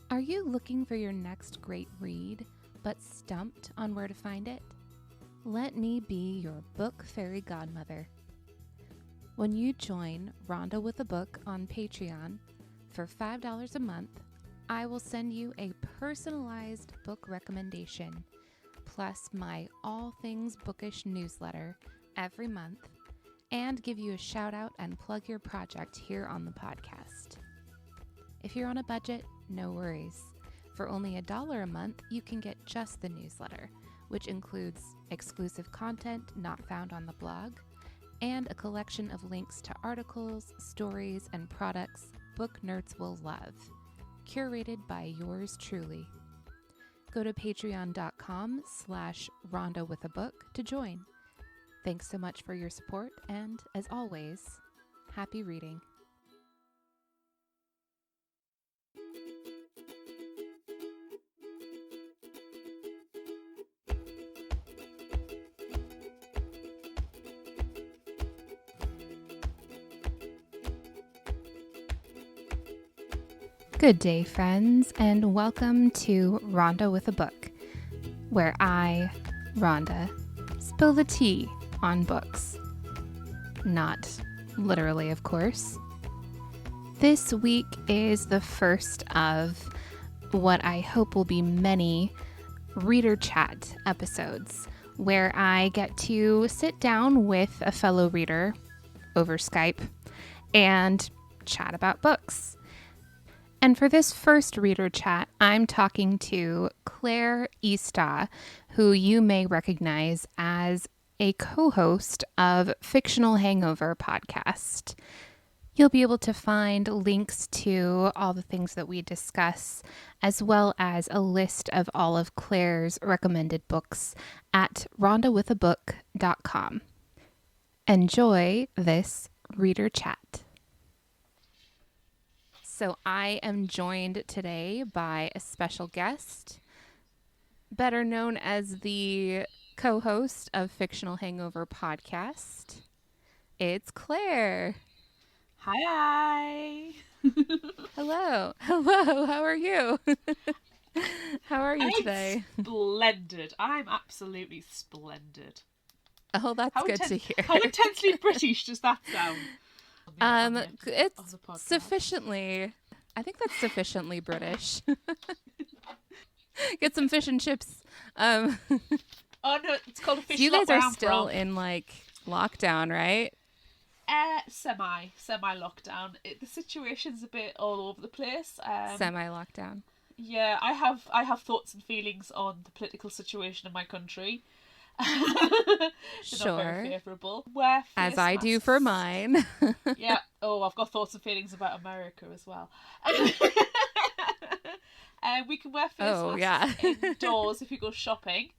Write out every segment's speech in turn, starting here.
Are you looking for your next great read, but stumped on where to find it? Let me be your book fairy godmother. When you join Rhonda with a Book on Patreon for $5 a month, I will send you a personalized book recommendation, plus my All Things Bookish newsletter every month, and give you a shout out and plug your project here on the podcast. If you're on a budget, no worries. For only $1 a month, you can get just the newsletter, which includes exclusive content not found on the blog, and a collection of links to articles, stories, and products book nerds will love, curated by yours truly. Go to patreon.com/RhondaWithABook to join. Thanks so much for your support, and as always, happy reading. Good day, friends, and welcome to Rhonda with a Book, where I, Rhonda, spill the tea on books. Not literally, of course. This week is the first of what I hope will be many reader chat episodes, where I get to sit down with a fellow reader over Skype and chat about books. And for this first reader chat, I'm talking to Claire Eastaugh, who you may recognize as a co-host of Fictional Hangover podcast. You'll be able to find links to all the things that we discuss, as well as a list of all of Claire's recommended books at rhondawithabook.com. Enjoy this reader chat. So I am joined today by a special guest, better known as the co-host of Fictional Hangover podcast. It's Claire. Hi. Hello. Hello. How are you? How are you today? Splendid. I'm absolutely splendid. Oh, that's good to hear. How intensely British does that sound? It's sufficiently, I think that's sufficiently British. Get some fish and chips. Oh no, it's called a fish. So you guys are still in like lockdown, right? Semi lockdown. The situation's a bit all over the place. Semi lockdown. Yeah, I have thoughts and feelings on the political situation in my country. Sure. Not very favourable. As I do for mine. Yeah. Oh, I've got thoughts and feelings about America as well. We can wear face masks indoors if you go shopping.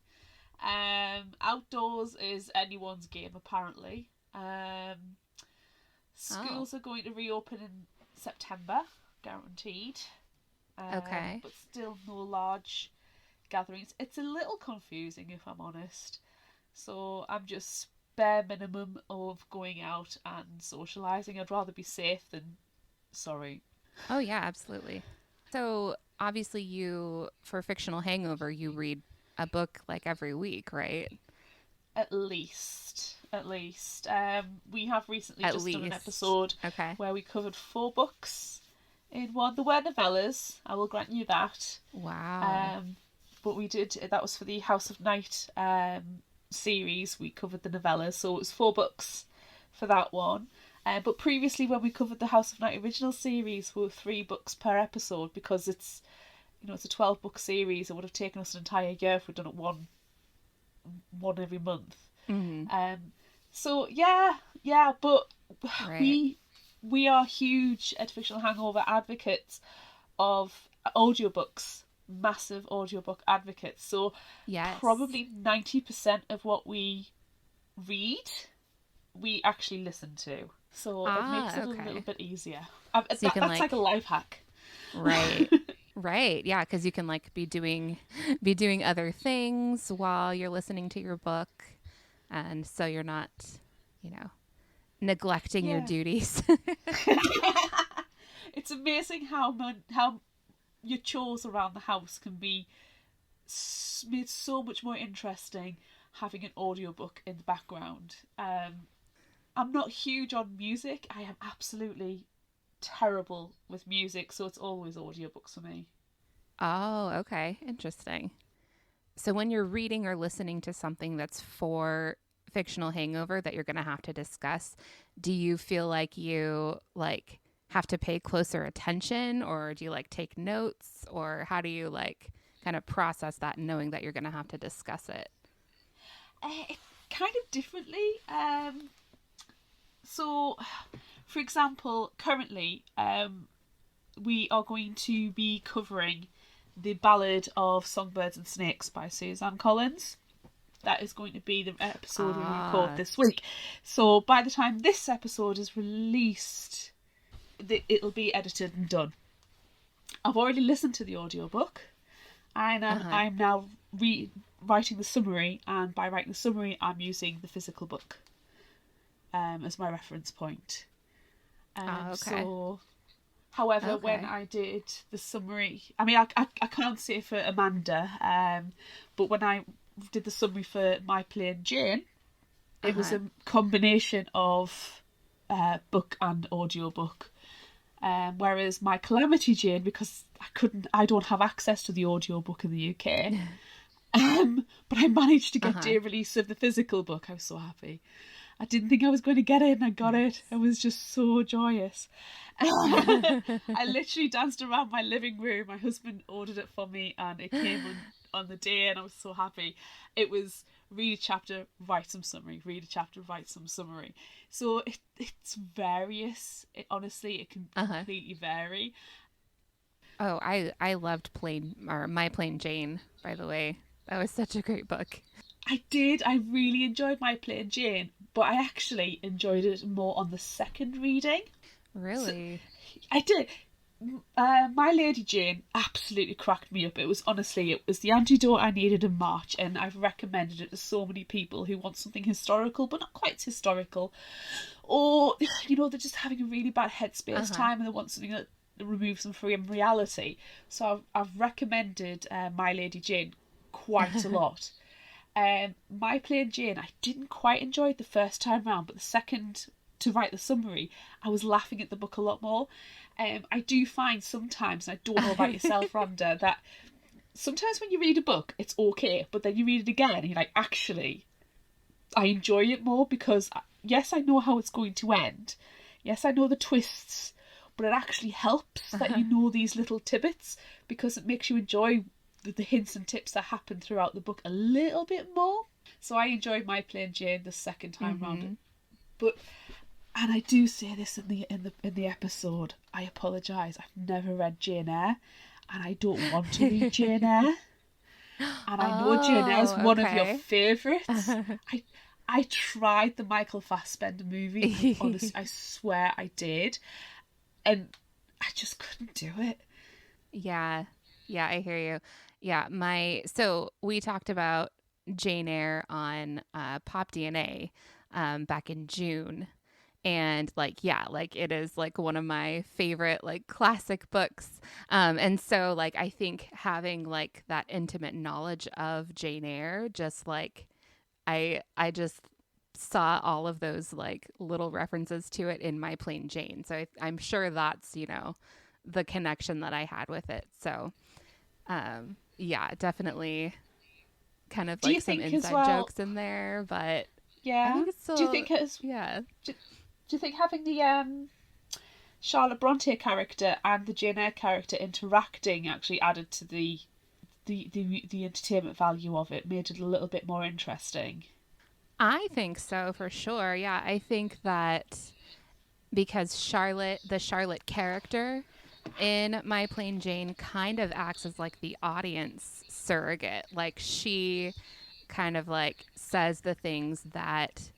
Outdoors is anyone's game, apparently. Schools are going to reopen in September, guaranteed. Okay. But still no large gatherings. It's a little confusing, if I'm honest. So I'm just bare minimum of going out and socialising. I'd rather be safe than sorry. Oh yeah, absolutely. So obviously for Fictional Hangover, you read a book like every week, right? At least. We have recently done an episode where we covered 4 books in one. There were novellas, I will grant you that. Wow. But we did, that was for the House of Night series. We covered the novellas, so it was 4 books for that one. But previously, when we covered the House of Night original series, we were 3 books per episode, because it's a 12-book series. It would have taken us an entire year if we'd done it one every month. Mm-hmm. So yeah, but right. we are huge at Fictional Hangover advocates of audiobooks. Massive audiobook advocates. So yes, probably 90% of what we read, we actually listen to. So it makes it a little bit easier. That's like a life hack. Right. Right. Yeah, because you can like be doing other things while you're listening to your book, and so you're not, neglecting your duties. It's amazing how your chores around the house can be made so much more interesting having an audiobook in the background. I'm not huge on music. I am absolutely terrible with music, so it's always audiobooks for me. Oh, okay. Interesting. So when you're reading or listening to something that's for fictional hangover that you're going to have to discuss, do you feel like you like have to pay closer attention, or do you like take notes, or how do you like kind of process that knowing that you're going to have to discuss it? Kind of differently. So, for example, currently we are going to be covering the Ballad of Songbirds and Snakes by Suzanne Collins. That is going to be the episode we record Ah, this week. So by the time this episode is released, it'll be edited and done. I've already listened to the audiobook, and I'm now writing the summary, and by writing the summary I'm using the physical book as my reference point. okay. So, however, when Okay. I did the summary, I mean, I can't say for Amanda, but when I did the summary for My Plain Jane, it was Uh-huh. a combination of book and audiobook. Whereas My Calamity Jane, because I don't have access to the audiobook in the UK, but I managed to get Uh-huh. day release of the physical book. I was so happy. I didn't think I was going to get it, and I got it. I was just so joyous. I literally danced around my living room. My husband ordered it for me, and it came on the day, and I was so happy. It was read a chapter, write some summary, read a chapter, write some summary. So it's various. Honestly, it can Uh-huh. completely vary. Oh, I loved Plain or My Plain Jane, by the way. That was such a great book. I did. I really enjoyed My Plain Jane, but I actually enjoyed it more on the second reading. So Really? I did. My Lady Jane absolutely cracked me up. It was the antidote I needed in March, and I've recommended it to so many people who want something historical, but not quite historical, or they're just having a really bad headspace Uh-huh. time and they want something that removes them from reality. So I've recommended My Lady Jane quite a lot. My Plain Jane, I didn't quite enjoy it the first time round, but the second to write the summary, I was laughing at the book a lot more. I do find sometimes, and I don't know about yourself, Rhonda, that sometimes when you read a book, it's okay, but then you read it again and you're like, actually, I enjoy it more because, yes, I know how it's going to end. Yes, I know the twists, but it actually helps that you know these little tidbits because it makes you enjoy the hints and tips that happen throughout the book a little bit more. So I enjoyed My Plain Jane the second time round. Mm-hmm. But and I do say this in the episode. I apologise. I've never read Jane Eyre, and I don't want to read Jane Eyre. And I know Jane Eyre is Oh, one of your okay. favourites. I I tried the Michael Fassbender movie. I honestly, I swear I did, and I just couldn't do it. Yeah. Yeah, I hear you. Yeah, my so we talked about Jane Eyre on Pop DNA back in June. And like, yeah, like it is like one of my favorite like classic books. And so like I think having like that intimate knowledge of Jane Eyre, just like I just saw all of those like little references to it in My Plain Jane. So I'm sure that's, the connection that I had with it. So yeah, definitely kind of Do you like some think as inside well? jokes in there, but I Yeah. think it's Do you still, think as yeah. do, do you think having the Charlotte Bronte character and the Jane Eyre character interacting actually added to the entertainment value of it, made it a little bit more interesting? I think so for sure. Yeah, I think that because the Charlotte character in My Plain Jane kind of acts as like the audience surrogate. Like she kind of like says the things that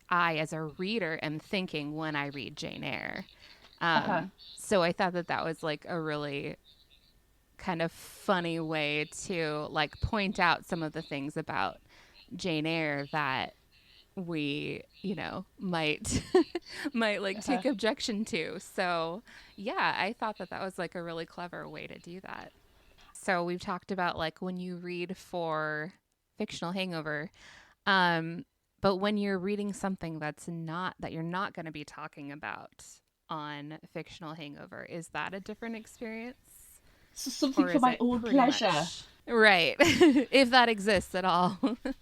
I, as a reader, am thinking when I read Jane Eyre. Uh huh. So I thought that that was like a really kind of funny way to like point out some of the things about Jane Eyre that we, might might like Uh-huh. take objection to. So, yeah, I thought that that was like a really clever way to do that. So, we've talked about like when you read for Fictional Hangover, um but when you're reading something that you're not going to be talking about on Fictional Hangover, is that a different experience? So something Or for is my it own pretty pleasure. much right? If that exists at all.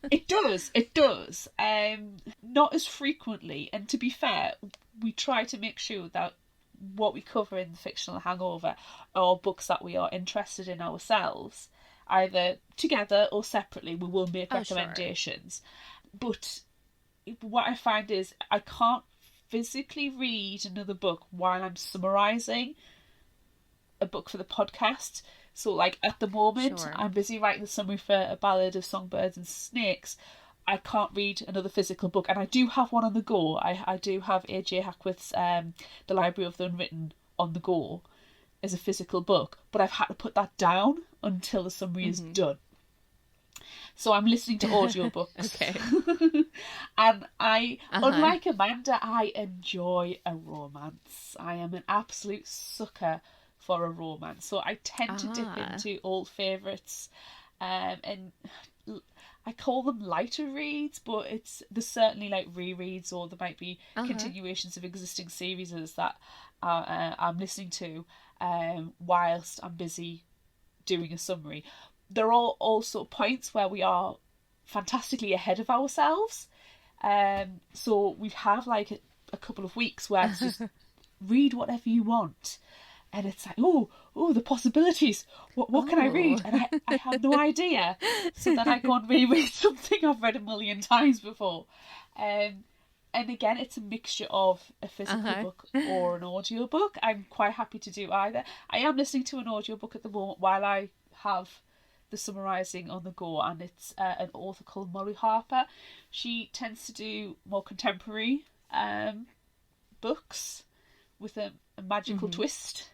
It does, it does. Not as frequently, and to be fair, we try to make sure that what we cover in the Fictional Hangover are books that we are interested in ourselves, either together or separately. We will make Oh, sure. recommendations, but what I find is I can't physically read another book while I'm summarizing a book for the podcast. So, like at the moment, Sure. I'm busy writing the summary for A Ballad of Songbirds and Snakes. I can't read another physical book, and I do have one on the go. I do have A.J. Hackworth's The Library of the Unwritten on the go as a physical book, but I've had to put that down until the summary is Mhm. done. So I'm listening to audiobooks. Okay. And I, Uh-huh. unlike Amanda, I enjoy a romance. I am an absolute sucker for a romance. So I tend to dip Ah. into old favourites, and I call them lighter reads, but there's certainly like rereads, or there might be Uh-huh. continuations of existing series that I'm listening to whilst I'm busy doing a summary. There are also points where we are fantastically ahead of ourselves. So we have like a couple of weeks where it's just read whatever you want. And it's like, oh, the possibilities. What can I Oh. read? And I have no idea. So then I go and reread something I've read a million times before. Um, and again, it's a mixture of a physical Uh-huh. book or an audio book. I'm quite happy to do either. I am listening to an audio book at the moment while I have the summarising on the go, and it's an author called Molly Harper. She tends to do more contemporary books with a magical Mhm. twist.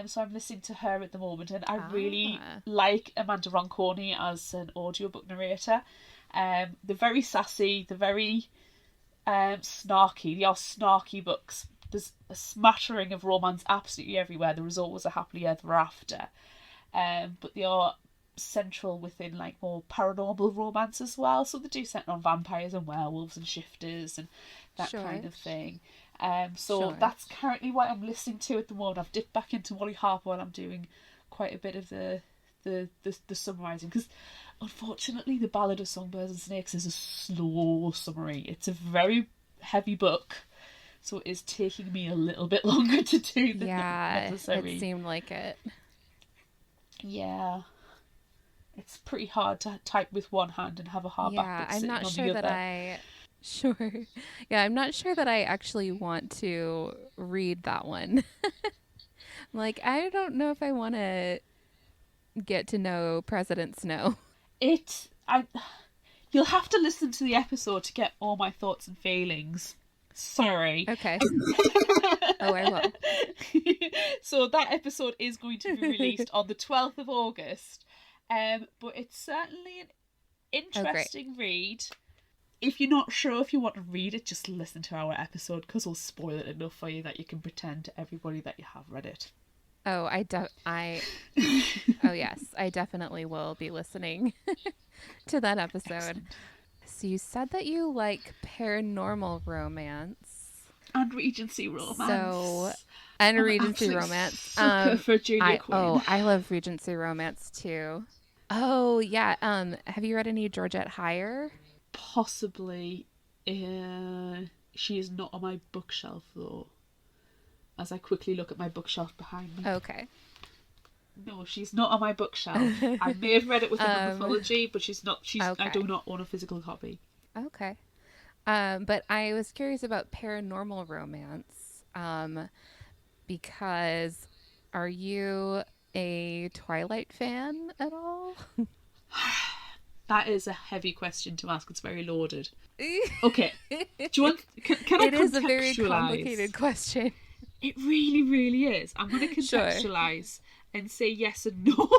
So I'm listening to her at the moment, and I really Ah. like Amanda Ronconi as an audiobook narrator. They're very sassy, they're very snarky. They are snarky books. There's a smattering of romance absolutely everywhere. There is always a happily ever after. But they are central within like more paranormal romance as well. So they do center on vampires and werewolves and shifters and that Sure. kind of thing. So Sure. that's currently what I'm listening to at the moment. I've dipped back into Molly Harper while I'm doing quite a bit of the summarising, because unfortunately the Ballad of Songbirds and Snakes is a slow summary. It's a very heavy book, so it is taking me a little bit longer to do than Yeah, it necessary. seemed like it. Yeah, it's pretty hard to type with one hand and have a hardback Yeah, book I'm sitting not on sure the that other. I sure. Yeah, I'm not sure that I actually want to read that one. Like, I don't know if I want to get to know President Snow. It I You'll have to listen to the episode to get all my thoughts and feelings. Sorry. Okay. Oh, I will. So that episode is going to be released on the 12th of August. But it's certainly an Oh, great. interesting read. If you're not sure if you want to read it, just listen to our episode, because we'll spoil it enough for you that you can pretend to everybody that you have read it. Oh, oh yes, I definitely will be listening to that episode. Excellent. So you said that you like paranormal romance. And Regency So, romance. and I'm an Regency absolute romance. sucker for Julia Quinn. I love Regency romance too. Oh, yeah. Have you read any Georgette Heyer? Possibly. She is not on my bookshelf though. As I quickly look at my bookshelf behind me. Okay. No, she's not on my bookshelf. I may have read it within the um, mythology, but she's not. I do okay. not own a physical copy. Okay. But I was curious about paranormal romance. Because are you a Twilight fan at all? That is a heavy question to ask. It's very loaded. It Okay, do you want? Can I is a very contextualize? complicated question. It really, really is. I'm going to Sure. contextualize and say yes and no.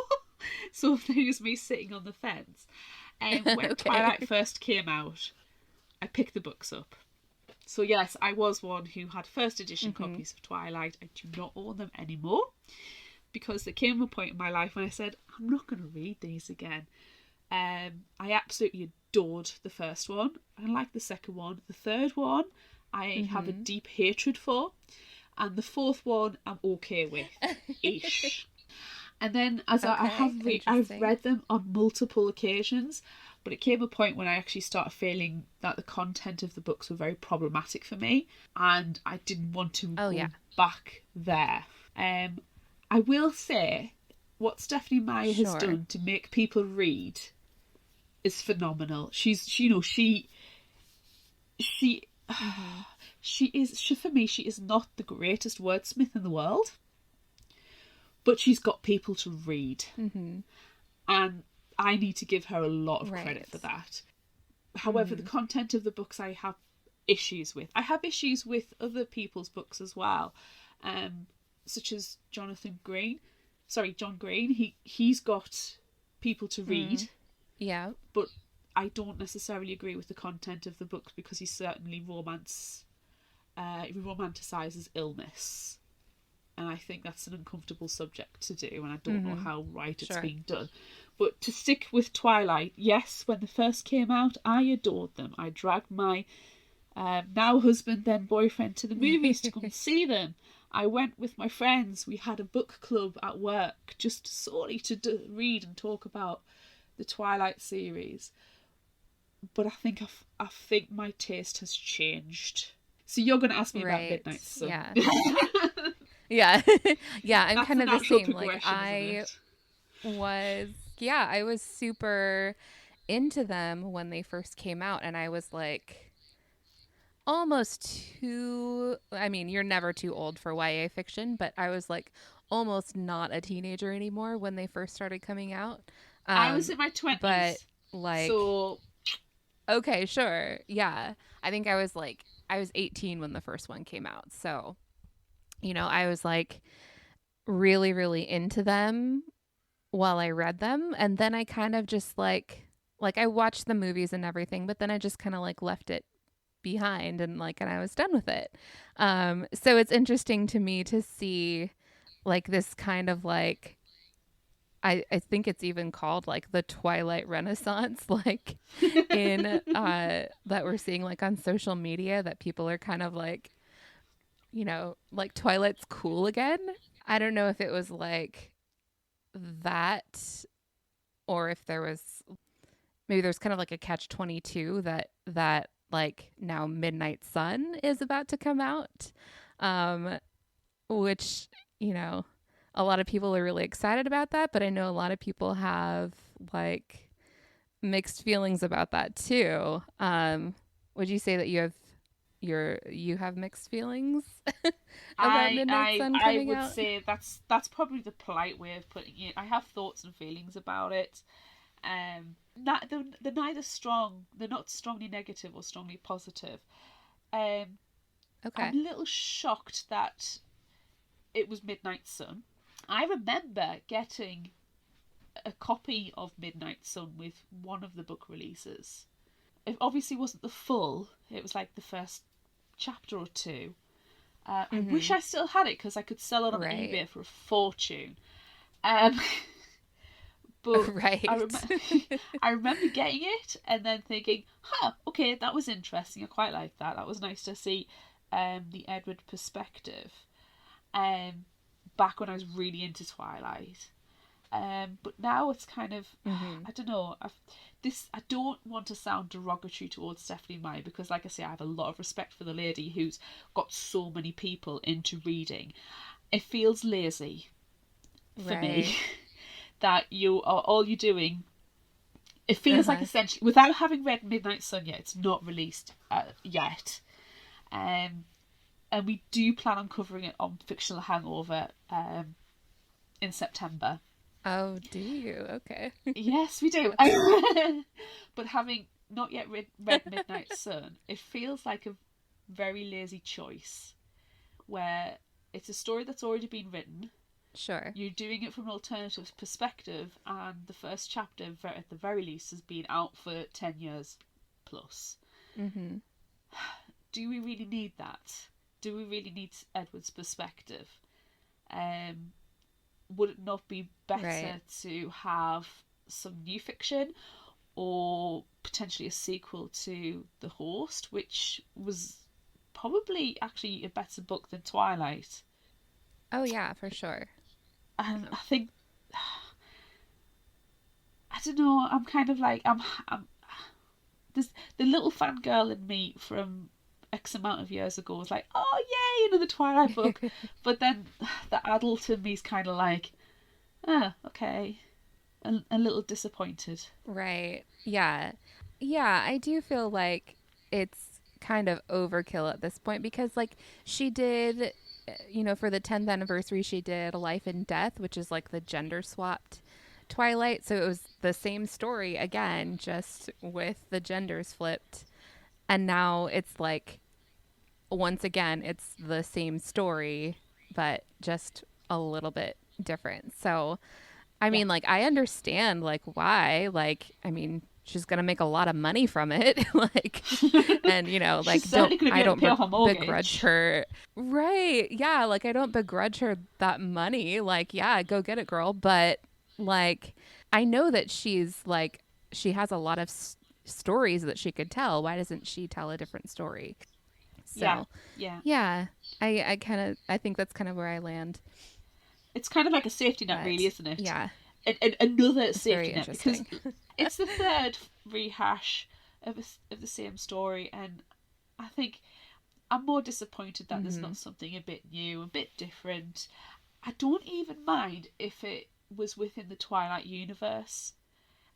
So there's me sitting on the fence. When Okay. Twilight first came out, I picked the books up. So yes, I was one who had first edition copies of Twilight. I do not own them anymore because there came a point in my life when I said, I'm not going to read these again. I absolutely adored the first one. I like the second one. The third one, I have a deep hatred for. And the fourth one, I'm okay with. Ish. And then as I've read them on multiple occasions, but it came a point when I actually started feeling that the content of the books were very problematic for me, and I didn't want to go back there. I will say, what Stephanie Meyer has done to make people read is phenomenal. She for me, she is not the greatest wordsmith in the world, but she's got people to read. And I need to give her a lot of credit for that. However, the content of the books I have issues with. I have issues with other people's books as well, such as John Green. He's got people to read. Yeah. But I don't necessarily agree with the content of the books because he certainly romanticizes illness. And I think that's an uncomfortable subject to do, and I don't know how right it's being done. But to stick with Twilight, yes, when they first came out, I adored them. I dragged my now husband, then boyfriend, to the movies to come see them. I went with my friends. We had a book club at work just solely to read and talk about the Twilight series. But I think my taste has changed. So you're going to ask me about Midnight Sun. Yeah. Yeah, I'm kind of the same. Like I was super into them when they first came out, and I was like you're never too old for YA fiction, but I was like almost not a teenager anymore when they first started coming out. I was in my 20s. But okay, sure. Yeah. I think I was 18 when the first one came out. So, I was like really, really into them while I read them. And then I kind of just like I watched the movies and everything, but then I just kind of left it behind and I was done with it. So it's interesting to me to see this kind of I think it's even called the Twilight Renaissance, in that we're seeing on social media, that people are kind of Twilight's cool again. I don't know if it was that, or if maybe there's kind of a catch-22 that now Midnight Sun is about to come out, which, a lot of people are really excited about that, but I know a lot of people have mixed feelings about that too. Would you say that you have mixed feelings about Midnight Sun coming out? I would say that's probably the polite way of putting it. I have thoughts and feelings about it. They're neither strong. They're not strongly negative or strongly positive. Okay. I'm a little shocked that it was Midnight Sun. I remember getting a copy of Midnight Sun with one of the book releases. It obviously wasn't the full. It was the first chapter or two. I wish I still had it because I could sell it on eBay for a fortune. But right. I remember getting it and then thinking, okay, that was interesting. I quite like that. That was nice to see the Edward perspective. Back when I was really into Twilight. But now it's kind of, I don't know, I don't want to sound derogatory towards Stephanie Meyer because, like I say, I have a lot of respect for the lady who's got so many people into reading. It feels lazy for me that all you're doing, it feels like essentially, without having read Midnight Sun yet, it's not released yet. And we do plan on covering it on Fictional Hangover in September. Oh, do you? Okay. Yes, we do. But having not yet read Midnight Sun, it feels like a very lazy choice where it's a story that's already been written. Sure. You're doing it from an alternative perspective, and the first chapter, at the very least, has been out for 10 years plus. Mm-hmm. Do we really need that? Do we really need Edward's perspective? Would it not be Right. better to have some new fiction, or potentially a sequel to The Host, which was probably actually a better book than Twilight? Oh yeah, for sure. And I think, I don't know, I'm kind of like, I'm there's the little fangirl in me from X amount of years ago was like, oh yay, another Twilight book. But then the adult in me is kind of like, ah, okay, a little disappointed. Right. Yeah. Yeah, I do feel like it's kind of overkill at this point because, like, she did, for the 10th anniversary, she did Life and Death, which is like the gender swapped Twilight. So it was the same story again, just with the genders flipped. And now it's like, once again, it's the same story, but just a little bit different. So, I Yeah. mean, like, I understand, like, why. Like, I mean, she's going to make a lot of money from it. Like, and, She's like, don't, certainly going to be I able to don't pay off a begrudge mortgage. her. Right. Yeah. Like, I don't begrudge her that money. Like, yeah, go get it, girl. But, like, I know that she has a lot of stories that she could tell. Why doesn't she tell a different story? Yeah, So, yeah. yeah, I think that's kind of where I land. It's kind of like a safety net, really, But isn't it? yeah, And another it's very safety net, because interesting. it's the third rehash of the same story, and I think I'm more disappointed that there's Hmm. not something a bit new, a bit different. I don't even mind if it was within the Twilight universe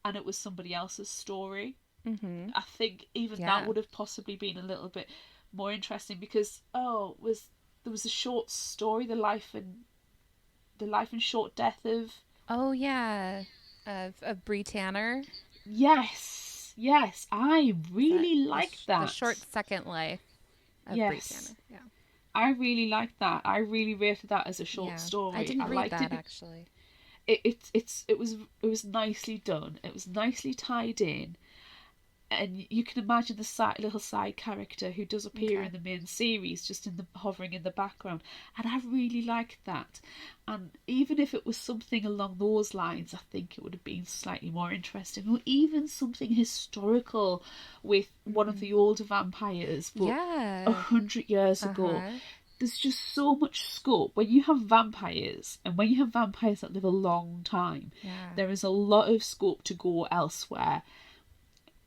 and it was somebody else's story. Hmm. I think even that Yeah. would have possibly been a little bit more interesting, because there was a short story, the life and short death of, Oh yeah. Of Bree Tanner. yes, I Is that really liked the that. short second life of Bree Yes, Tanner? Yeah. I really liked that. I really rated that as a short Yeah. I story. I didn't read liked that it. actually. It was nicely done. It was nicely tied in, and you can imagine the little side character who does appear Okay. in the main series, just in the hovering in the background, and I really liked that. And even if it was something along those lines, I think it would have been slightly more interesting, or even something historical with one of Mm. the older vampires, but a Yeah. 100 years ago. Uh-huh. There's just so much scope when you have vampires, and when you have vampires that live a long time, Yeah. there is a lot of scope to go elsewhere,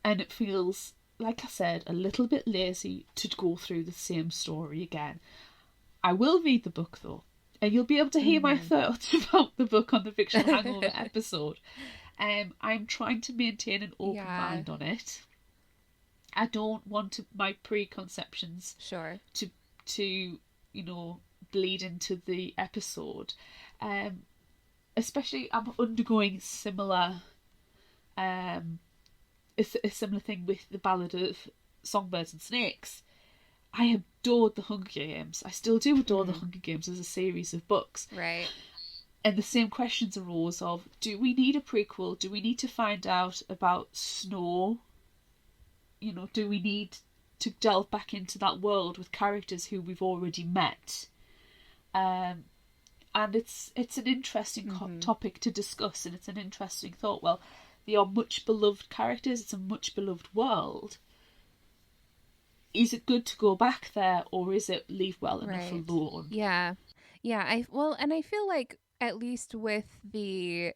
and it feels, like I said, a little bit lazy to go through the same story again. I will read the book though, and you'll be able to hear my Hmm. thoughts about the book on the Fictional Hangover episode. I'm trying to maintain an open Yeah. mind on it. I don't want my preconceptions Sure. to to bleed into the episode. Um, Especially, I'm undergoing um, a similar thing with the Ballad of Songbirds and Snakes. I adored the Hunger Games. I still do adore the Mm. Hunger Games as a series of books. Right. And the same questions arose of, do we need a prequel? Do we need to find out about Snow? Do we need to delve back into that world with characters who we've already met? Um, and it's an interesting Hmm. topic to discuss, and it's an interesting thought. Well, they are much beloved characters. It's a much beloved world. Is it good to go back there, or is it leave well enough Right. alone? Yeah. Yeah, and I feel like at least with the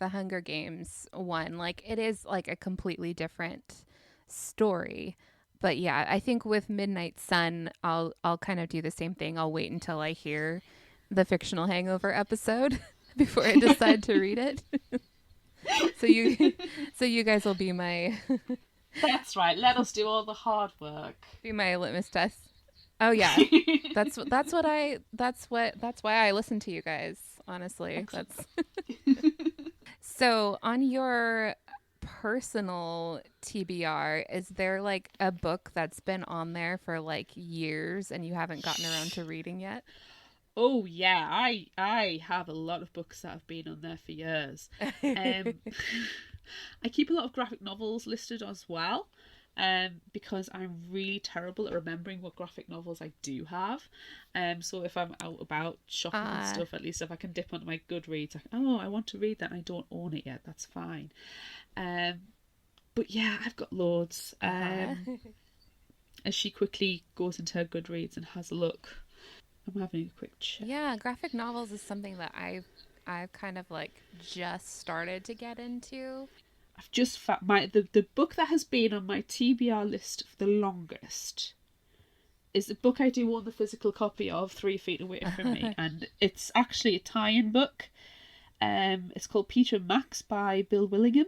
Hunger Games one, like it is like a completely different story. But yeah, I think with Midnight Sun, I'll kind of do the same thing. I'll wait until I hear the Fictional Hangover episode before I decide to read it. So you so you guys will be my That's right. Let us do all the hard work. be my litmus test. Oh yeah. That's why I listen to you guys, honestly. Excellent. That's so on your personal TBR, is there like a book that's been on there for like years and you haven't gotten around to reading yet? Oh yeah, I have a lot of books that have been on there for years. Um, I keep a lot of graphic novels listed as well. because I'm really terrible at remembering what graphic novels I do have. So if I'm out about shopping and stuff, at least if I can dip onto my Goodreads, like, oh, I want to read that and I don't own it yet, that's fine. But yeah, I've got loads. As she quickly goes into her Goodreads and has a look. I'm having a quick check. Yeah, graphic novels is something that I've kind of like just started to get into. I've just found the book that has been on my TBR list for the longest is the book I do own the physical copy of, 3 Feet Away from Me, and it's actually a tie-in book. It's called Peter and Max by Bill Willingham,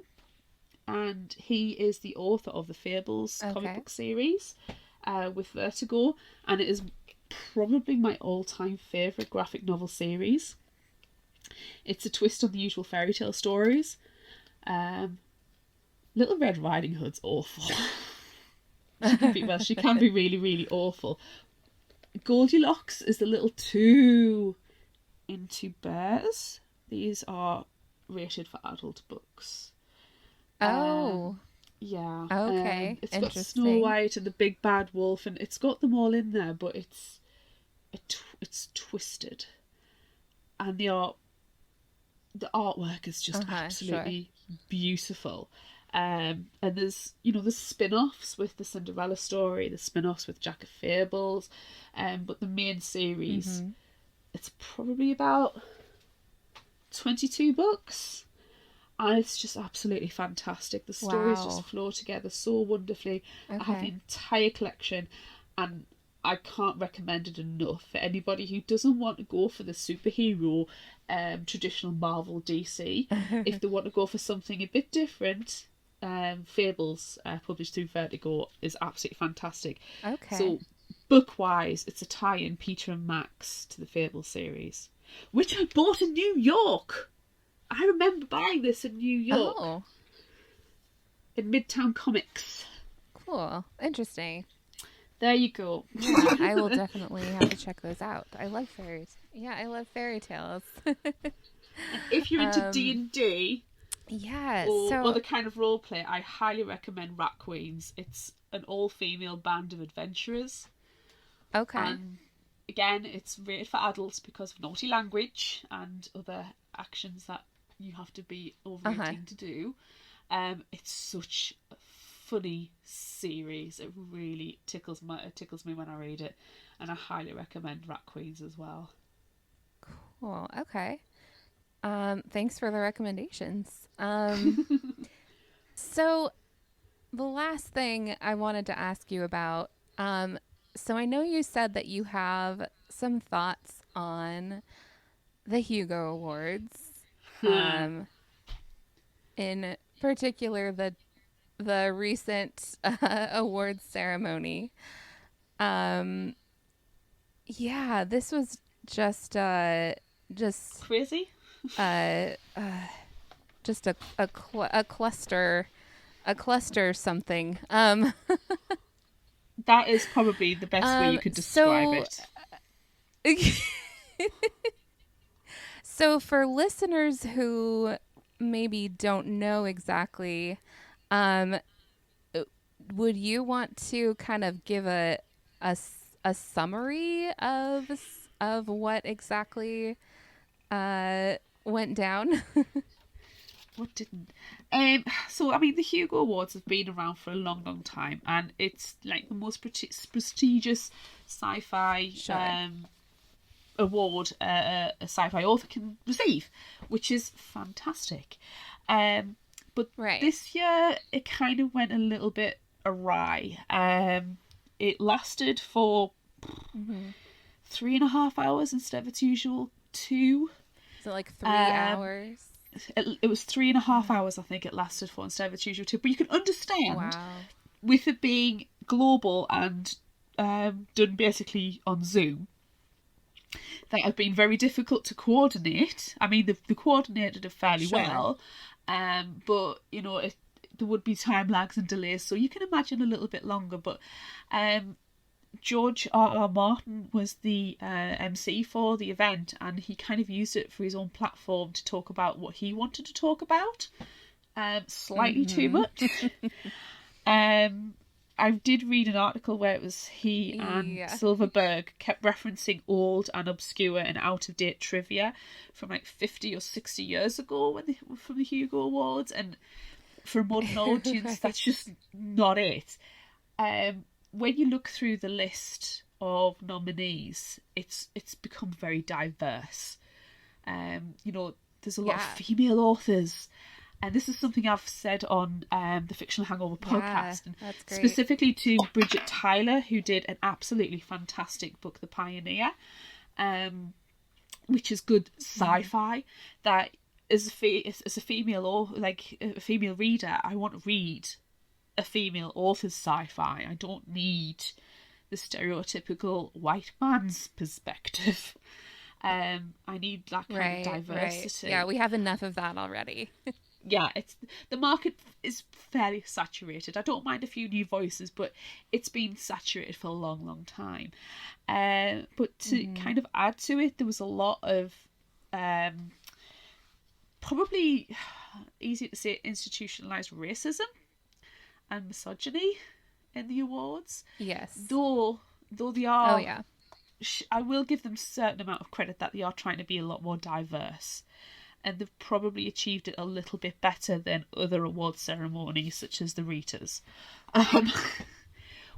and he is the author of the Fables comic book series with Vertigo, and it is probably my all-time favourite graphic novel series. It's a twist on the usual fairy tale stories. Little Red Riding Hood's awful. She can be really, really awful. Goldilocks is a little too into bears. These are rated for adult books. Oh. Yeah. Okay. It's got Snow White and the Big Bad Wolf, and it's got them all in there, but it's twisted. And the artwork is just absolutely beautiful. And there's spin-offs with the Cinderella story, the spin-offs with Jack of Fables, but the main series, it's probably about 22 books, and it's just absolutely fantastic. The stories just flow together so wonderfully. I have the entire collection, and I can't recommend it enough for anybody who doesn't want to go for the superhero traditional Marvel DC. If they want to go for something a bit different, Fables, published through Vertigo, is absolutely fantastic. So book-wise, it's a tie-in Peter and Max to the Fables series, which I bought in New York. I remember buying this in New York. In Midtown Comics. Cool. Interesting. There you go. Yeah, I will definitely have to check those out. I love fairies. Yeah, I love fairy tales. If you're into D&D, or other kind of role play, I highly recommend Rat Queens. It's an all-female band of adventurers. And again, it's rated for adults because of naughty language and other actions that you have to be over 18 to do. It's such a funny series. It really tickles me when I read it, and I highly recommend Rat Queens as well. Cool. Okay. Thanks for the recommendations. So the last thing I wanted to ask you about, so I know you said that you have some thoughts on the Hugo Awards, in particular the recent awards ceremony. Yeah, this was just crazy. Just a cluster something. That is probably the best way you could describe it. So for listeners who maybe don't know exactly, would you want to kind of give a summary of what exactly went down? What didn't? So I mean, the Hugo Awards have been around for a long, long time, and it's like the most prestigious sci-fi award a sci-fi author can receive, which is fantastic. But this year it kind of went a little bit awry. It lasted for 3.5 hours instead of its usual 2. So like 3 hours. It was 3.5 hours, I think it lasted for, instead of its usual 2. But you can understand, with it being global and done basically on Zoom, that have been very difficult to coordinate. I mean, they coordinated it fairly well, but you know, there would be time lags and delays, so you can imagine a little bit longer. But George R.R. Martin was the MC for the event, and he kind of used it for his own platform to talk about what he wanted to talk about, slightly too much. I did read an article where it was he and Silverberg kept referencing old and obscure and out-of-date trivia from like 50 or 60 years ago from the Hugo Awards, and for a modern audience, right. That's just not it. When you look through the list of nominees, it's become very diverse. There's a lot of female authors. And this is something I've said on the Fictional Hangover podcast, and specifically to Bridget Tyler, who did an absolutely fantastic book, The Pioneer, which is good sci-fi. That as a female or like a female reader, I want to read a female author's sci-fi. I don't need the stereotypical white man's perspective. I need that kind of diversity. Right. Yeah, we have enough of that already. Yeah, the market is fairly saturated. I don't mind a few new voices, but it's been saturated for a long, long time. But to kind of add to it, there was a lot of probably easy to say institutionalized racism and misogyny in the awards. Yes. Though they are. Oh yeah. I will give them a certain amount of credit that they are trying to be a lot more diverse. And they've probably achieved it a little bit better than other award ceremonies, such as the Ritas,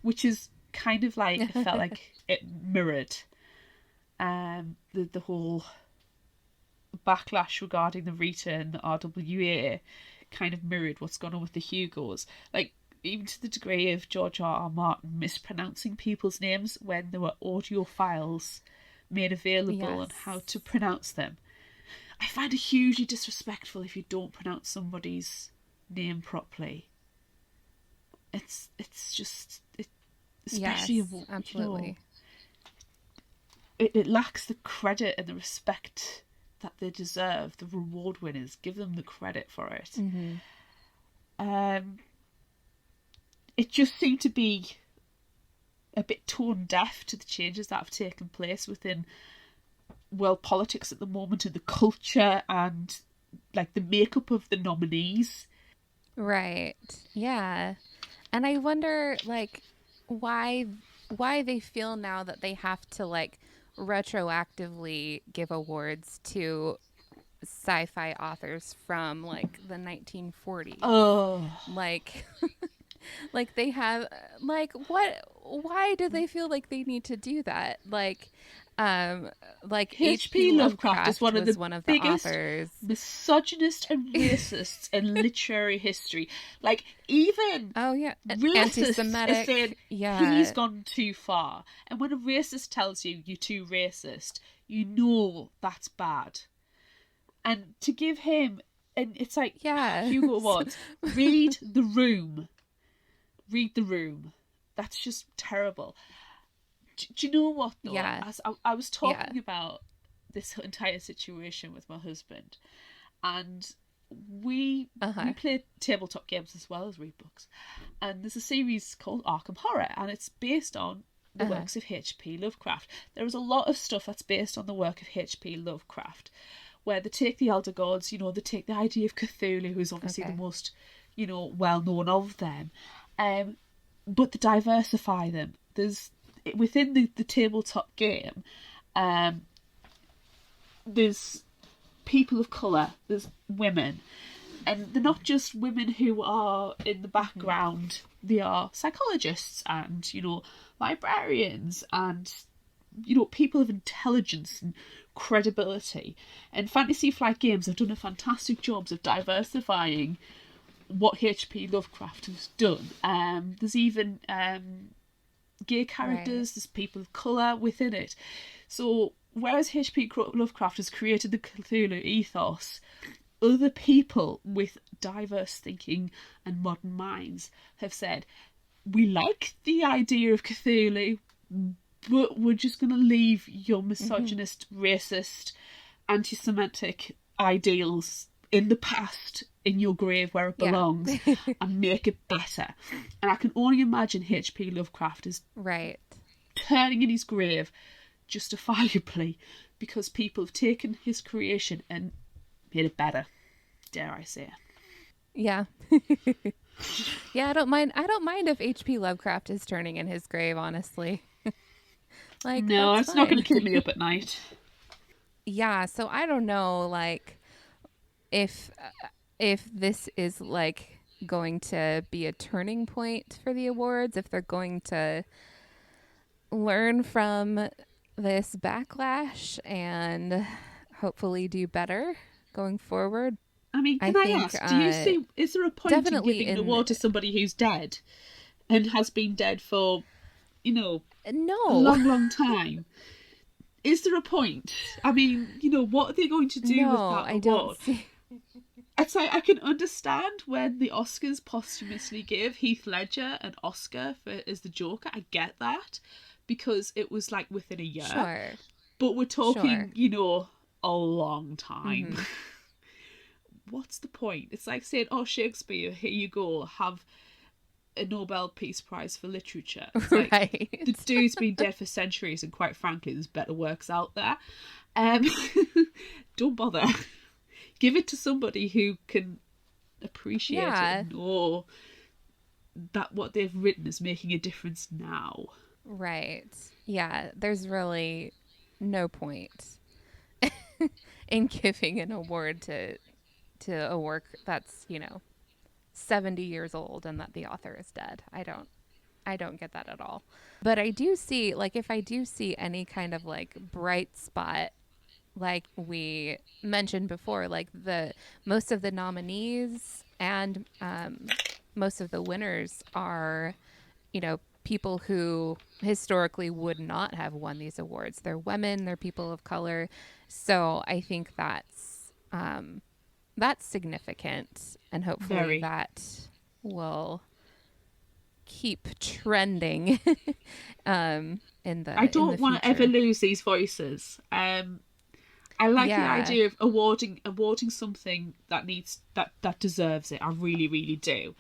which is kind of like, it felt like it mirrored the whole backlash regarding the Rita and the RWA kind of mirrored what's gone on with the Hugos. Like, even to the degree of George R. Martin mispronouncing people's names when there were audio files made available on how to pronounce them. I find it hugely disrespectful if you don't pronounce somebody's name properly. It's just especially absolutely. It lacks the credit and the respect that they deserve. The reward winners, give them the credit for it. It just seemed to be a bit tone deaf to the changes that have taken place within world politics at the moment, and the culture and like the makeup of the nominees. Right. Yeah. And I wonder like why they feel now that they have to like retroactively give awards to sci-fi authors from like the 1940s. Oh. Like like they have like why do they feel like they need to do that? Like H.P. Lovecraft is one of the biggest authors. Misogynist and racists in literary history. Like, even racists are saying he's gone too far. And when a racist tells you you're too racist, you know that's bad. And to give him, and it's like Hugo Awards, read The Room. Read The Room. That's just terrible. Do you know what, though? Yeah. As I was talking about this entire situation with my husband, and we play tabletop games as well as read books. And there's a series called Arkham Horror, and it's based on the works of H.P. Lovecraft. There is a lot of stuff that's based on the work of H.P. Lovecraft, where they take the Elder Gods, they take the idea of Cthulhu, who's obviously the most, well-known of them, but they diversify them. There's within the tabletop game, there's people of colour, there's women, and they're not just women who are in the background, they are psychologists and, librarians and, people of intelligence and credibility. And Fantasy Flight Games have done a fantastic job of diversifying what H.P. Lovecraft has done. There's even gay characters, there's people of colour within it. So whereas H.P. Lovecraft has created the Cthulhu ethos, other people with diverse thinking and modern minds have said, we like the idea of Cthulhu, but we're just going to leave your misogynist, racist, anti-Semitic ideals in the past, in your grave where it belongs, and make it better. And I can only imagine H.P. Lovecraft is turning in his grave justifiably because people have taken his creation and made it better, dare I say. Yeah. Yeah, I don't mind if H.P. Lovecraft is turning in his grave, honestly. Like, No, that's it's not going fine. to keep me up at night. Yeah, so I don't know, like, if this is like going to be a turning point for the awards, if they're going to learn from this backlash and hopefully do better going forward. I mean, I can I think ask, do you see, is there a point in definitely giving an in award to somebody who's dead and has been dead for, a no, long, long time? Is there a point? I mean, what are they going to do with no, that I don't award? see. It's like, I can understand when the Oscars posthumously give Heath Ledger an Oscar as the Joker. I get that because it was like within a year. Sure, But we're sure. talking, a long time. Mm-hmm. What's the point? It's like saying, oh, Shakespeare, here you go, have a Nobel Peace Prize for Literature. It's like, Right. the dude's been dead for centuries, and quite frankly, there's better works out there. Um, don't bother. Give it to somebody who can appreciate it Yeah, and know that what they've written is making a difference now. right. Yeah, there's really no point in giving an award to a work that's, 70 years old and that the author is dead. I don't get that at all. But I do see, like, if I do see any kind of like bright spot, like we mentioned before, like the most of the nominees and most of the winners are, people who historically would not have won these awards. They're women, they're people of color. So I think that's significant, and hopefully Very. that will keep trending I in the don't want to ever future. lose these voices. I like the Yeah, idea of awarding something that deserves it. I really, really do.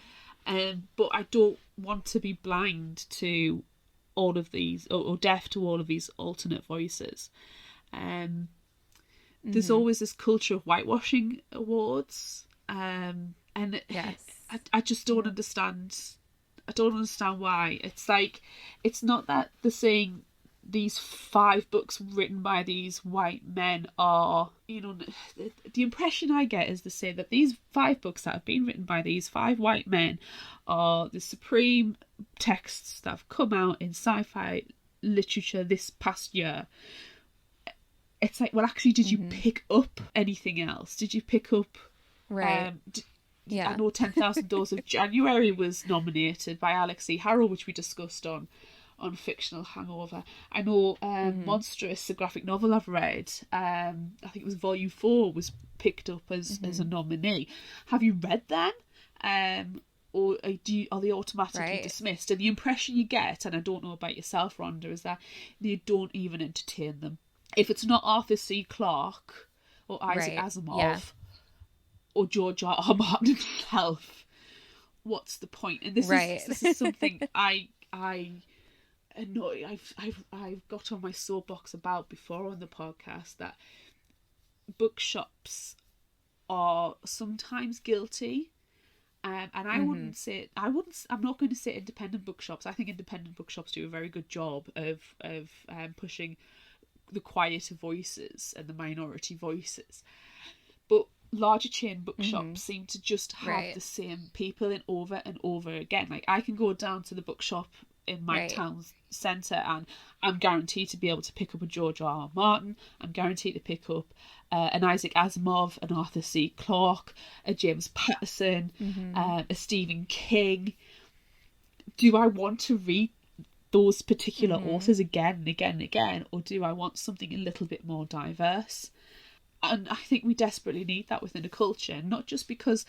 But I don't want to be blind to all of these, or deaf to all of these alternate voices. Um, there's hmm, always this culture of whitewashing awards, and yes, I just don't yeah, understand. I don't understand why. It's like, it's not that they're saying these 5 books written by these white men are, the impression I get is to say that these 5 books that have been written by these 5 white men are the supreme texts that have come out in sci-fi literature this past year. It's like, well, actually, did you hmm, pick up anything else? Did you pick up, right, um, I yeah, know 10,000 Doors of January was nominated by Alex E. Harrow, which we discussed on Fictional Hangover. I know hmm, Monstrous, the graphic novel I've read, I think it was Volume 4, was picked up as a hmm, nominee. Have you read them? Or are they automatically right, dismissed? And the impression you get, and I don't know about yourself, Rhonda, is that they don't even entertain them. If it's not Arthur C. Clarke or Isaac right, yeah, Asimov or George R. R. Martin himself, what's the point? And this is right, this is something I know I've got on my soapbox about before on the podcast, that bookshops are sometimes guilty. And hmm, I'm not going to say independent bookshops. I think independent bookshops do a very good job of pushing the quieter voices and the minority voices. But larger chain hmm, bookshops seem to just have right, the same people in over and over again. Like, I can go down to the bookshop in my right, town centre and I'm guaranteed to be able to pick up a George R. R. Martin. I'm guaranteed to pick up an Isaac Asimov, an Arthur C. Clarke, a James Patterson, hmm, a Stephen King. Do I want to read those particular hmm, authors again and again and again, or do I want something a little bit more diverse? And I think we desperately need that within a culture, not just because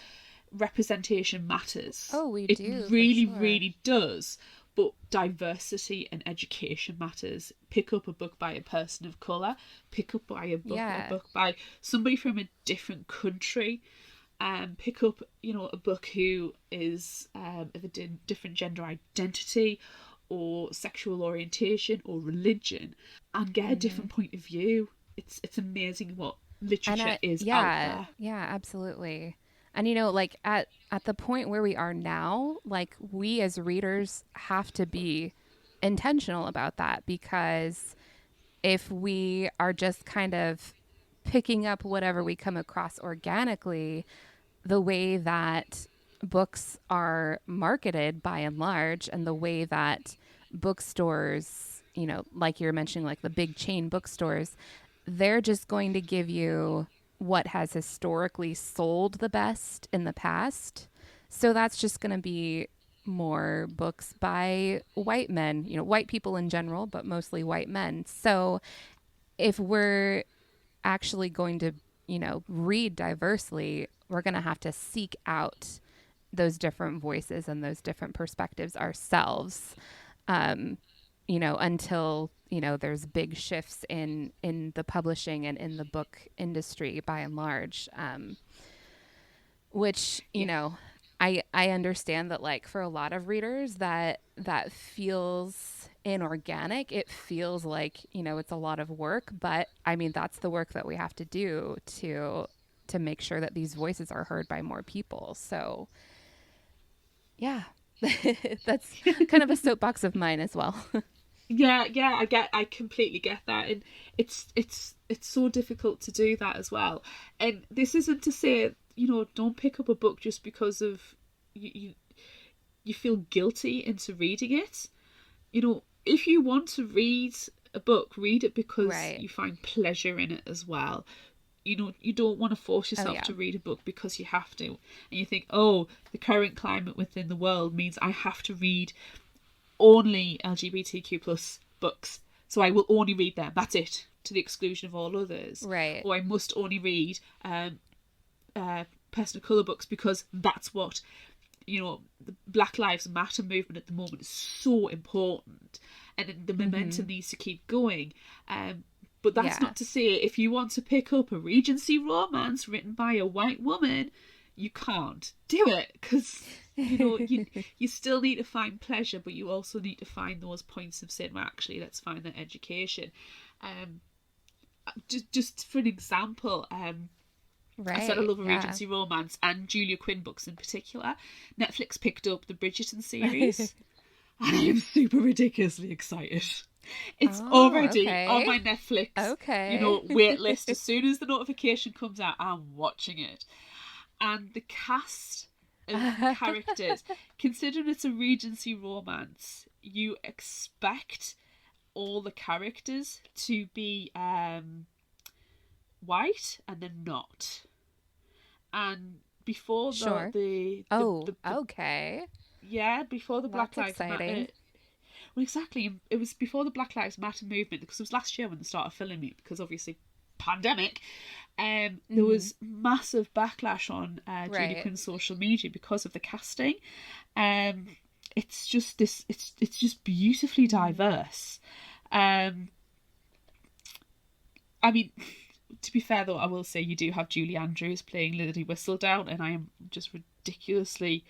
representation matters. oh, we It do for really, sure, really does. But diversity and education matters. Pick up a book by a person of colour. Pick up a yeah, book by somebody from a different country. Pick up, a book who is of a different gender identity or sexual orientation or religion, and get a hmm, different point of view. It's amazing what and literature is out yeah, there. yeah, absolutely. And like at the point where we are now, like we as readers have to be intentional about that, because if we are just kind of picking up whatever we come across organically, the way that books are marketed by and large, and the way that bookstores, like you're mentioning, like the big chain bookstores, they're just going to give you what has historically sold the best in the past. So that's just going to be more books by white men, white people in general, but mostly white men. So if we're actually going to, read diversely, we're going to have to seek out those different voices and those different perspectives ourselves. Until there's big shifts in the publishing and in the book industry by and large, which I understand that, like, for a lot of readers that feels inorganic. It feels like it's a lot of work, but I mean that's the work that we have to do to make sure that these voices are heard by more people. So yeah, that's kind of a soapbox of mine as well. Yeah, I completely get that, and it's so difficult to do that as well. And this isn't to say, don't pick up a book just because of you feel guilty into reading it. If you want to read a book, read it because Right. you find pleasure in it as well. You don't want to force Oh yourself yeah. to read a book because you have to, and you think, oh, the current climate within the world means I have to read only LGBTQ plus books, so I will only read them. That's it, to the exclusion of all others. Right. Or I must only read person of colour books because that's what the Black Lives Matter movement at the moment is so important, and the momentum needs to keep going. But that's Yeah. not to say if you want to pick up a Regency romance written by a white woman, you can't do it, because you still need to find pleasure, but you also need to find those points of saying, well, actually, let's find that education. Just for an example, I said I Right. love a Yeah. Regency romance, and Julia Quinn books in particular. Netflix picked up the Bridgerton series, and I am super ridiculously excited. It's Oh, already on okay. my Netflix, Okay. wait list. As soon as the notification comes out, I'm watching it. And the cast of characters, considering it's a Regency romance, you expect all the characters to be white, and they're not. And before Sure. Oh, the okay. yeah, before the Black That's Lives Matter. exciting. Well, exactly. It was before the Black Lives Matter movement, because it was last year when they started filming it, because obviously pandemic. There Hmm. was massive backlash on Julia Right. Quinn's social media because of the casting. Um, it's just this. It's just beautifully Mm. diverse. Um, I mean, to be fair though, I will say you do have Julie Andrews playing Lady Whistledown, and I am just ridiculously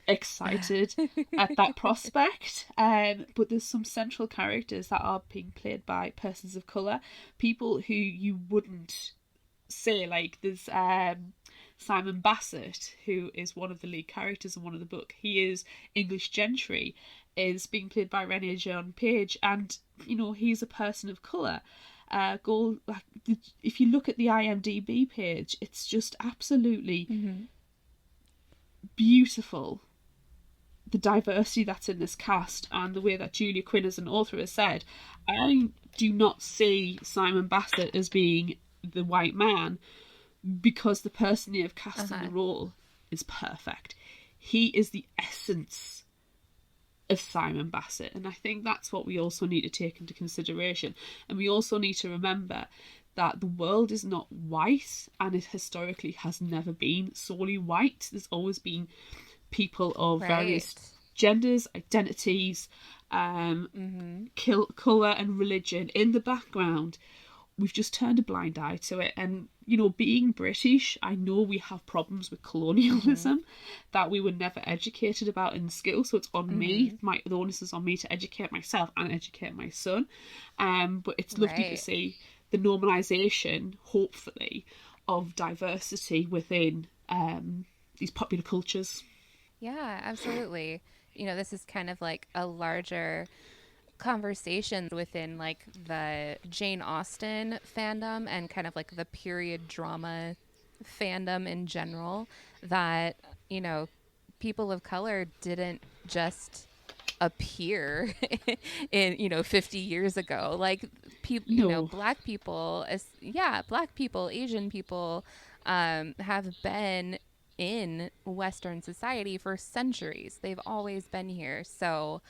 excited at that prospect. But there's some central characters that are being played by persons of colour, people who you wouldn't say. Like, there's Simon Bassett, who is one of the lead characters in one of the book. He is English Gentry, is being played by Renee John Page, and he's a person of colour. Go like, if you look at the IMDb page, it's just absolutely Hmm. beautiful, the diversity that's in this cast, and the way that Julia Quinn as an author has said, I do not see Simon Bassett as being the white man, because the person they have cast in the Uh-huh. role is perfect. He is the essence of Simon Bassett, and I think that's what we also need to take into consideration. And we also need to remember that the world is not white, and it historically has never been solely white. There's always been people of various Right. genders, identities, Hmm. colour and religion in the background. We've just turned a blind eye to it. And, being British, I know we have problems with Hmm. colonialism that we were never educated about in school. So it's on me. Hmm. The onus is on me to educate myself and educate my son. But it's lovely to Right. see the normalisation, hopefully, of diversity within. these popular cultures. Yeah, absolutely. This is kind of like a larger conversation within like the Jane Austen fandom and kind of like the period drama fandom in general, that, people of color didn't just appear in 50 years ago. Like people, No. black people, black people, Asian people, have been in Western society for centuries. They've always been here. So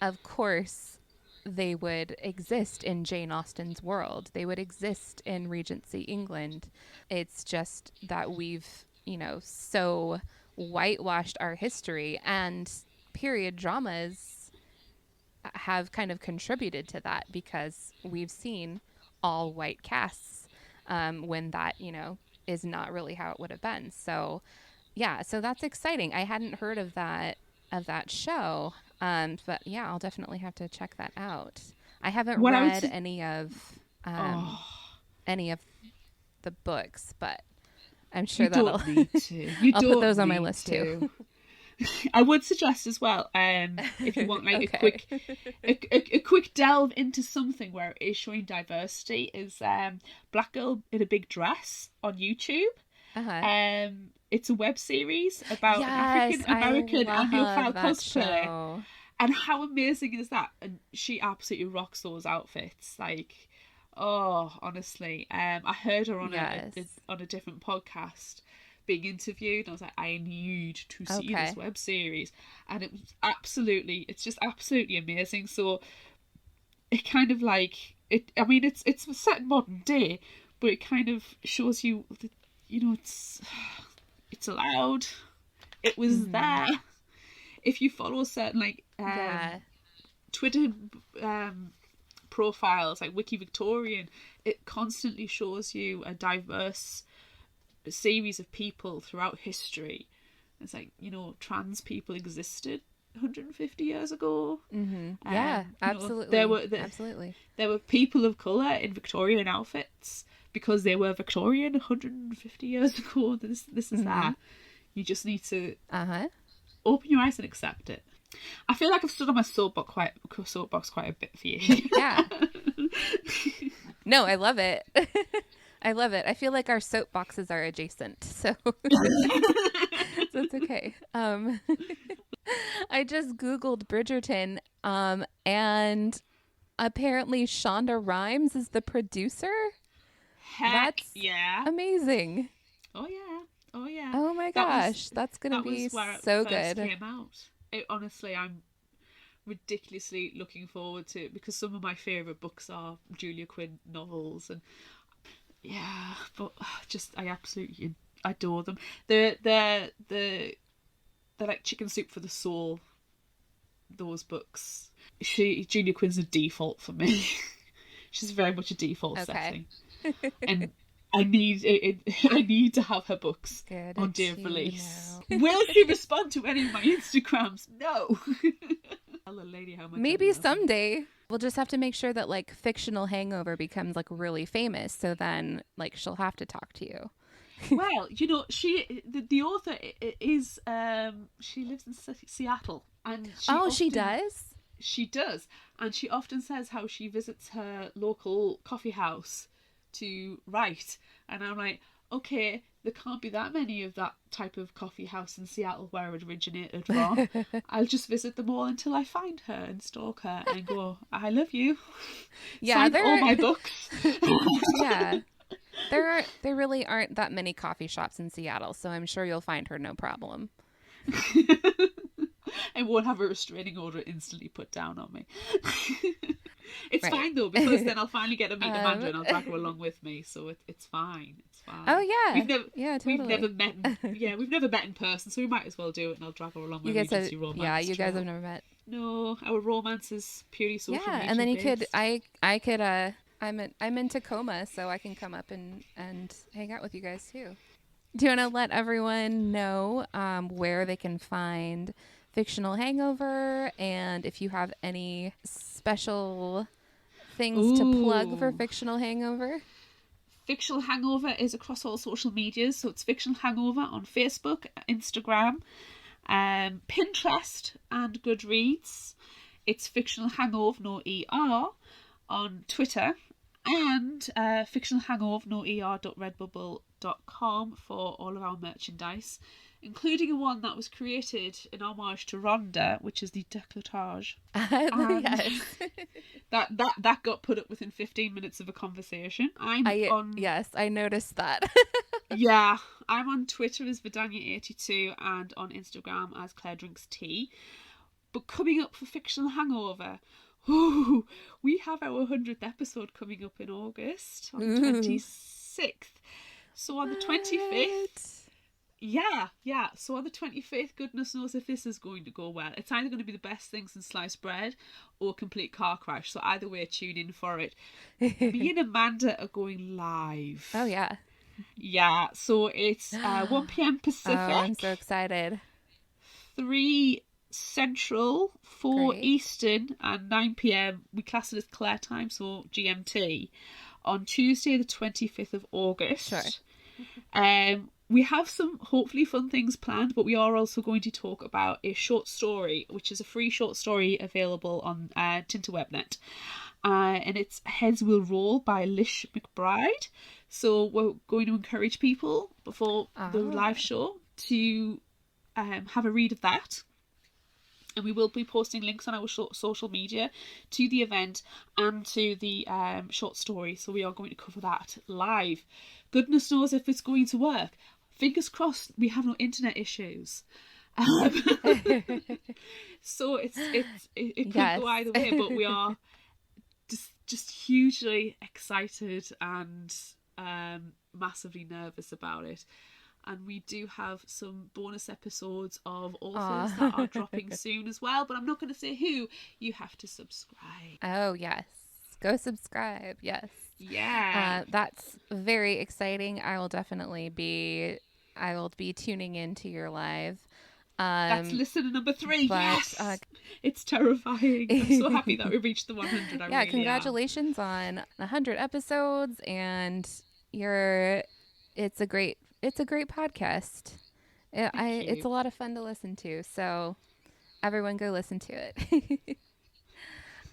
of course they would exist in Jane Austen's world. They would exist in Regency England. It's just that we've, so whitewashed our history, and period dramas have kind of contributed to that because we've seen all white casts, when that, is not really how it would have been. So yeah, so that's exciting. I hadn't heard of that show. But yeah, I'll definitely have to check that out. I haven't read Oh, any of the books, but I'm you sure don't need to. You I'll don't put those on my need list to. too. I would suggest as well, if you want like Okay. a quick delve into something where it is showing diversity, is Black Girl in a Big Dress on YouTube. Uh-huh. It's a web series about an Yes, African I American love Anglophile that cosplayer. show. And how amazing is that? And she absolutely rocks those outfits. Like, oh, honestly, I heard her on Yes. on a different podcast being interviewed, and I was like, I need to see Okay. this web series, and it's just absolutely amazing. So it kind of like it. I mean, it's set in modern day, but it kind of shows you that, it's allowed. It was there. If you follow certain like Yeah. Twitter profiles like Wiki Victorian, it constantly shows you a diverse series of people throughout history. It's like, trans people existed 150 years ago. Yeah, absolutely. Absolutely. There were people of colour in Victorian outfits because they were Victorian 150 years ago. This is that. You just need to open your eyes and accept it. I feel like I've stood on my soapbox quite a bit for you. Yeah. No, I love it. I love it. I feel like our soapboxes are adjacent, so it's okay. I just Googled Bridgerton, and apparently Shonda Rhimes is the producer. Heck, That's yeah. amazing. Oh yeah. Oh yeah. Oh my gosh, that's gonna be so good. Came out. Honestly, I'm ridiculously looking forward to it because some of my favourite books are Julia Quinn novels, and yeah, but I absolutely adore them. They're like chicken soup for the soul. Those books. Julia Quinn's a default for me. She's very much a default setting, and I need to have her books Good on day of release. know. Will she respond to any of my Instagrams? No. Tell the lady how much Maybe I love her. someday. We'll just have to make sure that like Fictional Hangover becomes like really famous, so then like she'll have to talk to you. Well, the author is she lives in Seattle, and she does? She does, and she often says how she visits her local coffee house to write, and I'm like, okay, there can't be that many of that type of coffee house in Seattle where it originated from. I'll just visit them all until I find her and stalk her and go, I love you. Yeah, sign all my books. Yeah. There really aren't that many coffee shops in Seattle, so I'm sure you'll find her no problem. I won't have a restraining order instantly put down on me. It's Right. fine though, because then I'll finally get to meet Amanda and I'll drag her along with me, so it's fine. It's fine. Oh yeah. We've Totally. never met. We've never met in person, so we might as well do it, and I'll drag her along with You me. guys Romance. you guys have never met. No, our romance is purely social Yeah, media and then you based. could I'm in Tacoma, so I can come up and hang out with you guys too. Do you want to let everyone know where they can find Fictional Hangover, and if you have any special things to plug for Ooh. Fictional Hangover? Fictional Hangover is across all social medias, so it's Fictional Hangover on Facebook, Instagram, Pinterest, and Goodreads. It's Fictional Hangover, no ER, on Twitter, and Fictional Hangover, no ER.redbubble.com for all of our merchandise, including one that was created in homage to Rhonda, which is the décolletage. Yes. that got put up within 15 minutes of a conversation. Yes, I noticed that. Yeah, I'm on Twitter as Vidania82 and on Instagram as Claire Drinks Tea. But coming up for Fictional Hangover, we have our 100th episode coming up in August on the 26th. So on the 25th. Yeah. So on the 25th, goodness knows if this is going to go well. It's either going to be the best thing since sliced bread or a complete car crash. So either way, tune in for it. Me and Amanda are going live. Oh, yeah. Yeah, so it's 1 p.m. Pacific. Oh, I'm so excited. 3 Central, 4 Great. Eastern, and 9 p.m. We class it as Claire time, so GMT, on Tuesday the 25th of August. Sure. We have some hopefully fun things planned, but we are also going to talk about a short story, which is a free short story available on Tinterwebnet. And it's Heads Will Roll by Lish McBride. So we're going to encourage people before the live show to have a read of that. And we will be posting links on our social media to the event and to the short story. So we are going to cover that live. Goodness knows if it's going to work. Fingers crossed we have no internet issues. So it could go either way, but we are just hugely excited and massively nervous about it. And we do have some bonus episodes of authors that are dropping soon as well, but I'm not going to say who. You have to subscribe. Oh, yes. Go subscribe. Yes. Yeah. That's very exciting. I will be tuning into your live. That's listener number 3. But, yes. It's terrifying. I'm so happy that we reached the 100. I really congratulations on 100 episodes, and it's a great podcast. It's a lot of fun to listen to, so everyone go listen to it.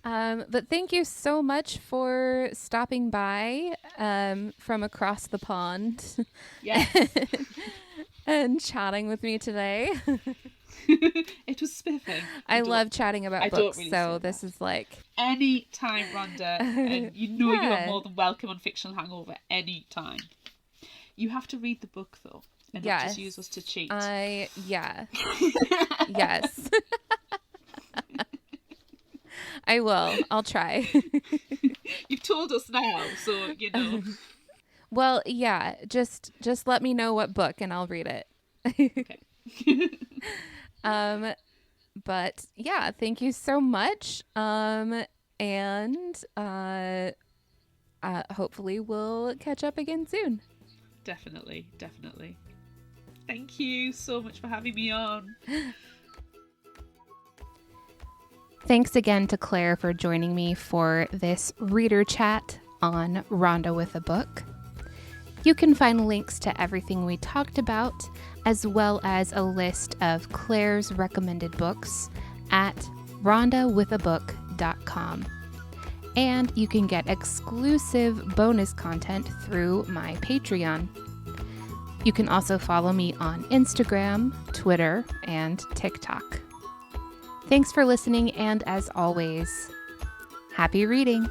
But thank you so much for stopping by from across the pond. Yes. And chatting with me today. It was spiffing. I love chatting about books, really so this is like... Any time, Rhonda, and you are more than welcome on Fictional Hangover any time. You have to read the book, though, and not just use us to cheat. Yes. I will. I'll try. You've told us now, so you know. Well, yeah. Just let me know what book, and I'll read it. Okay. But yeah, thank you so much. And hopefully we'll catch up again soon. Definitely. Thank you so much for having me on. Thanks again to Claire for joining me for this reader chat on Rhonda with a Book. You can find links to everything we talked about, as well as a list of Claire's recommended books at rhondawithabook.com. And you can get exclusive bonus content through my Patreon. You can also follow me on Instagram, Twitter, and TikTok. Thanks for listening, and as always, happy reading!